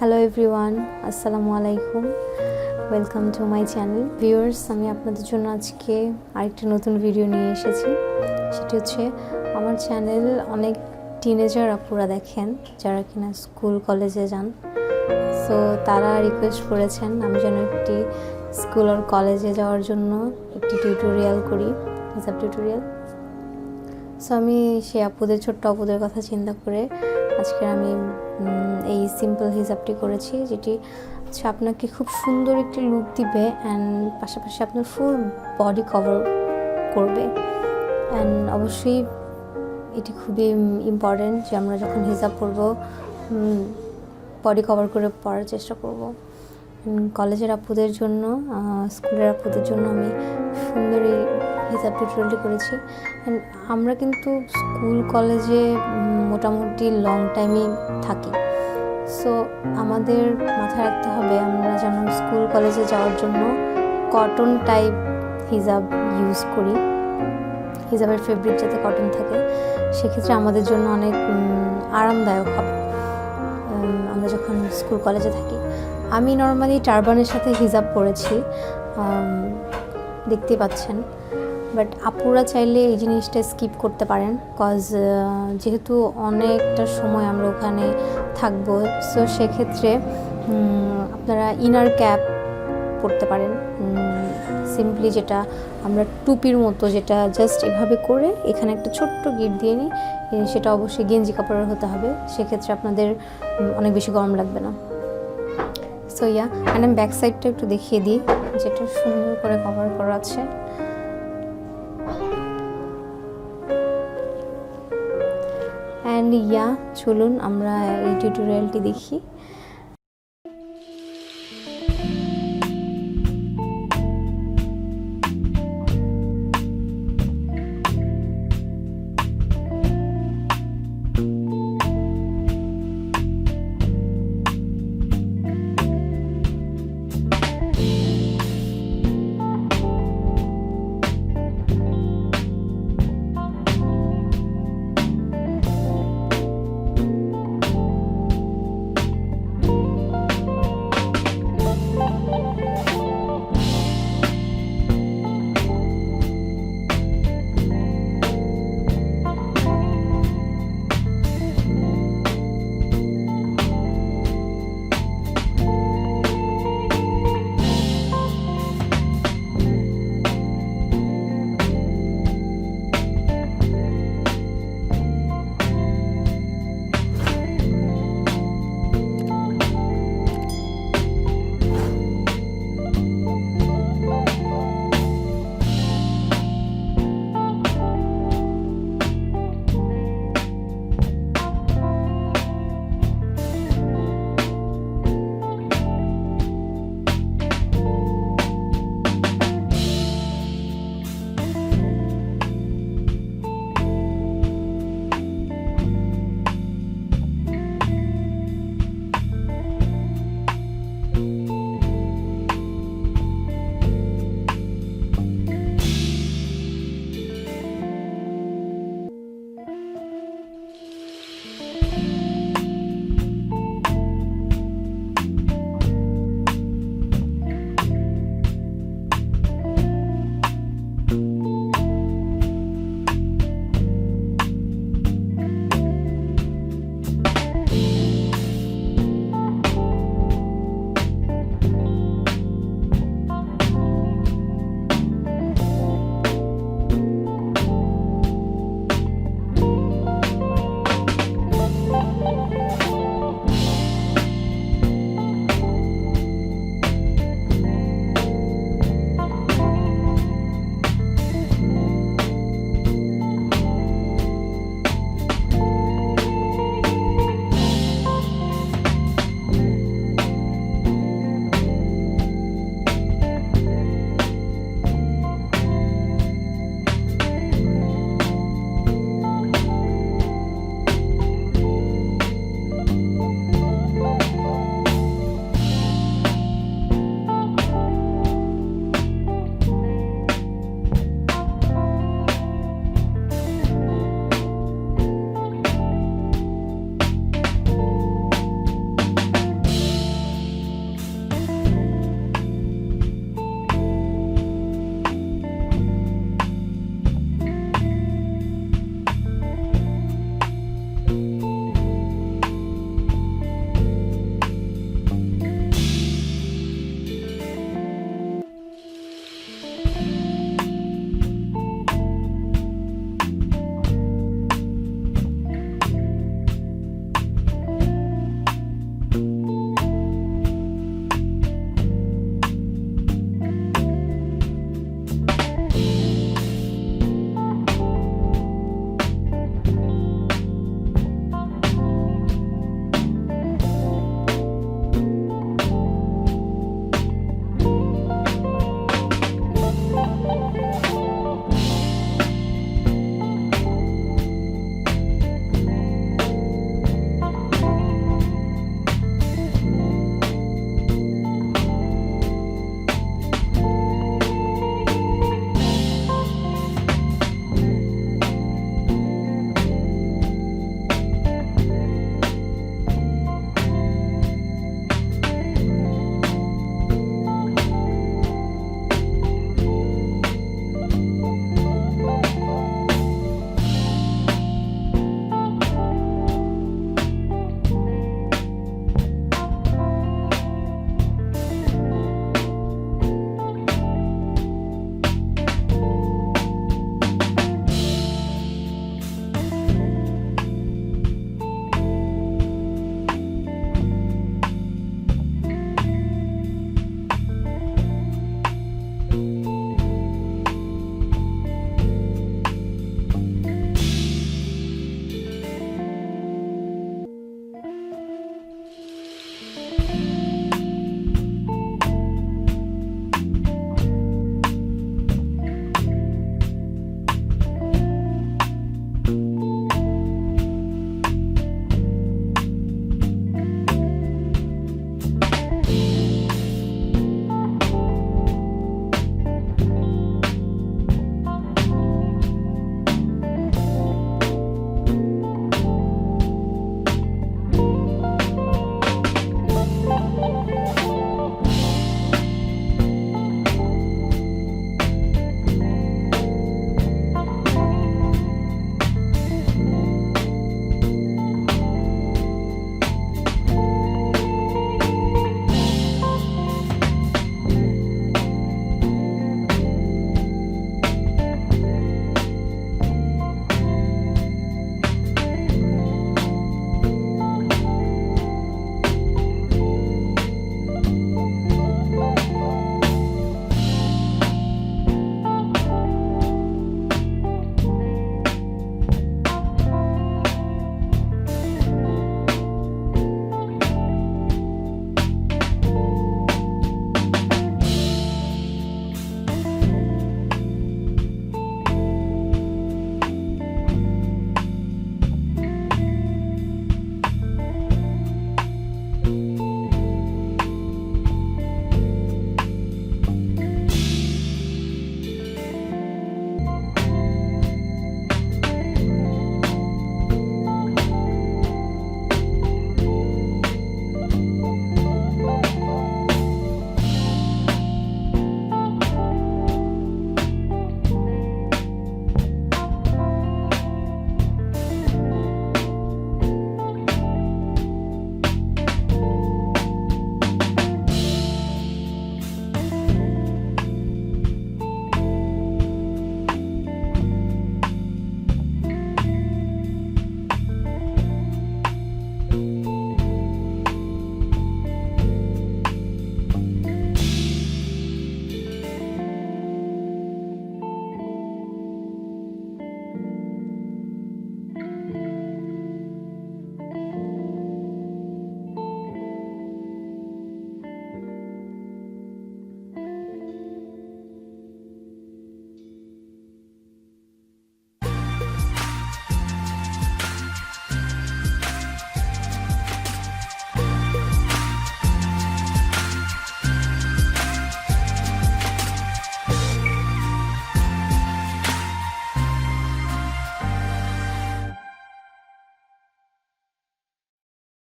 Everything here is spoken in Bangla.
হ্যালো এভরিওয়ান, আসসালামু আলাইকুম। Welcome to my channel. Viewers, আমি আপনাদের জন্য আজকে আরেকটা নতুন ভিডিও নিয়ে এসেছি। সেটি হচ্ছে আমার চ্যানেল অনেক টিনেজার আপুরা দেখেন যারা কিনা স্কুল কলেজে যান। সো তারা রিকোয়েস্ট করেছেন আমি যেন একটি স্কুল আর কলেজে যাওয়ার জন্য একটি টিউটোরিয়াল করি, হিজাব টিউটোরিয়াল। সো আমি সেই আপুদের, ছোট্ট আপুদের কথা চিন্তা করে আজকে আমি এই সিম্পল হিজাবটি করেছি, যেটি হচ্ছে আপনাকে খুব সুন্দর একটি লুক দিবে অ্যান্ড পাশাপাশি আপনার ফুল বডি কভার করবে। অ্যান্ড অবশ্যই এটি খুবই ইম্পর্টেন্ট যে আমরা যখন হিজাব পরবো বডি কভার করে পরার চেষ্টা করব। কলেজের আপুদের জন্য, স্কুলের আপুদের জন্য আমি সুন্দর এই হিজাব টিউটোরিয়ালটি করেছি। অ্যান্ড আমরা কিন্তু স্কুল কলেজে মোটামুটি লং টাইমই থাকি। সো আমাদের মাথায় রাখতে হবে আমরা যেন স্কুল কলেজে যাওয়ার জন্য কটন টাইপ হিজাব ইউজ করি। হিজাবের ফেব্রিক যাতে কটন থাকে, সেক্ষেত্রে আমাদের জন্য অনেক আরামদায়ক হবে আমরা যখন স্কুল কলেজে থাকি। আমি নর্মালি টারবানের সাথে হিজাব পরেছি, দেখতে পাচ্ছেন। বাট আপুরা চাইলে এই জিনিসটা স্কিপ করতে পারেন, কজ যেহেতু অনেকটা সময় আমরা ওখানে থাকবো। সো সেক্ষেত্রে আপনারা ইনার ক্যাপ পরতে পারেন, সিম্পলি যেটা আমরা টুপির মতো, যেটা জাস্ট এভাবে করে এখানে একটা ছোট্ট গিট দিয়ে নিই। সেটা অবশ্যই গেঞ্জি কাপড়ের হতে হবে, সেক্ষেত্রে আপনাদের অনেক বেশি গরম লাগবে না। সো আমি ব্যাক সাইডটা একটু দেখিয়ে দিই, যেটা সুন্দর করে কভার করা আছে। অ্যান্ড চলুন আমরা এই টিউটোরিয়ালটি দেখি।